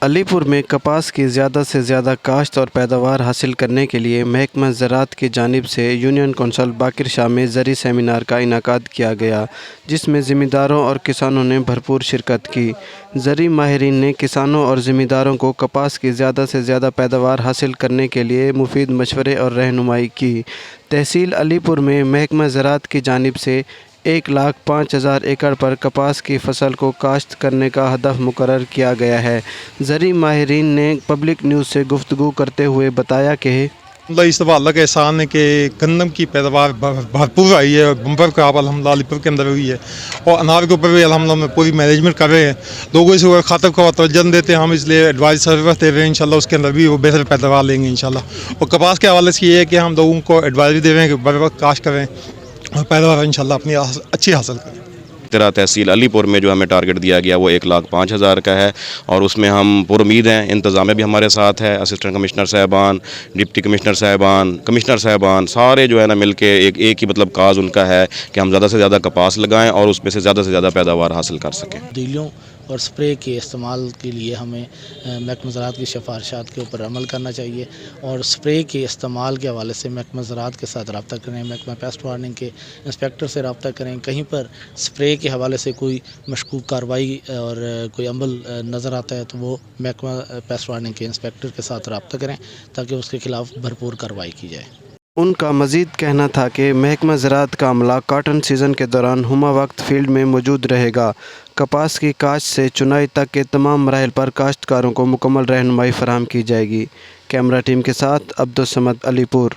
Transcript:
علی پور میں کپاس کی زیادہ سے زیادہ کاشت اور پیداوار حاصل کرنے کے لیے محکمہ زراعت کی جانب سے یونین کونسل باقر شاہ میں زرعی سیمینار کا انعقاد کیا گیا، جس میں ذمہ داروں اور کسانوں نے بھرپور شرکت کی۔ زرعی ماہرین نے کسانوں اور ذمہ داروں کو کپاس کی زیادہ سے زیادہ پیداوار حاصل کرنے کے لیے مفید مشورے اور رہنمائی کی۔ تحصیل علی پور میں محکمہ زراعت کی جانب سے 1,05,000 ایکڑ پر کپاس کی فصل کو کاشت کرنے کا ہدف مقرر کیا گیا ہے۔ زرعی ماہرین نے پبلک نیوز سے گفتگو کرتے ہوئے بتایا کہ اس دفعہ اللہ کا احسان ہے کہ گندم کی پیداوار بھرپور آئی ہے، بمپر کراپ الحمدللہ علی پور کے اندر ہوئی ہے، اور انار کے اوپر بھی الحمدللہ پوری مینجمنٹ کر رہے ہیں۔ لوگوں سے خاطر کو توجہ دیتے ہیں ہم، اس لیے ایڈوائز سروس دے رہے ہیں، انشاءاللہ اس کے اندر بھی وہ بہتر پیداوار لیں گے انشاءاللہ۔ اور کپاس کے حوالے سے یہ ہے کہ ہم لوگوں کو ایڈوائز بھی دے رہے ہیں کہ بر وقت کاشت کریں اور پیداوار انشاءاللہ اپنی اچھی حاصل کریں۔ تحصیل علی پور میں جو ہمیں ٹارگٹ دیا گیا وہ 1,05,000 کا ہے، اور اس میں ہم پر امید ہیں۔ انتظامیہ بھی ہمارے ساتھ ہے، اسسٹنٹ کمشنر صاحبان، ڈپٹی کمشنر صاحبان، کمشنر صاحبان، سارے جو ہے نا مل کے ایک ہی مطلب کاز ان کا ہے کہ ہم زیادہ سے زیادہ کپاس لگائیں اور اس میں سے زیادہ پیداوار حاصل کر سکیں۔ تبدیلیوں اور سپرے کے استعمال کے لیے ہمیں محکمہ زراعت کی سفارشات کے اوپر عمل کرنا چاہیے، اور سپرے کے استعمال کے حوالے سے محکمہ زراعت کے ساتھ رابطہ کریں، محکمہ پیسٹ وارننگ کے انسپیکٹر سے رابطہ کریں۔ کہیں پر سپرے کے حوالے سے کوئی مشکوک کارروائی اور کوئی عمل نظر آتا ہے تو وہ محکمہ پیسٹ وارننگ کے انسپیکٹر کے ساتھ رابطہ کریں تاکہ اس کے خلاف بھرپور کارروائی کی جائے۔ ان کا مزید کہنا تھا کہ محکمہ زراعت کا عملہ کاٹن سیزن کے دوران ہمہ وقت فیلڈ میں موجود رہے گا۔ کپاس کی کاشت سے چنائی تک کے تمام مراحل پر کاشتکاروں کو مکمل رہنمائی فراہم کی جائے گی۔ کیمرہ ٹیم کے ساتھ عبدالصمد، علی پور۔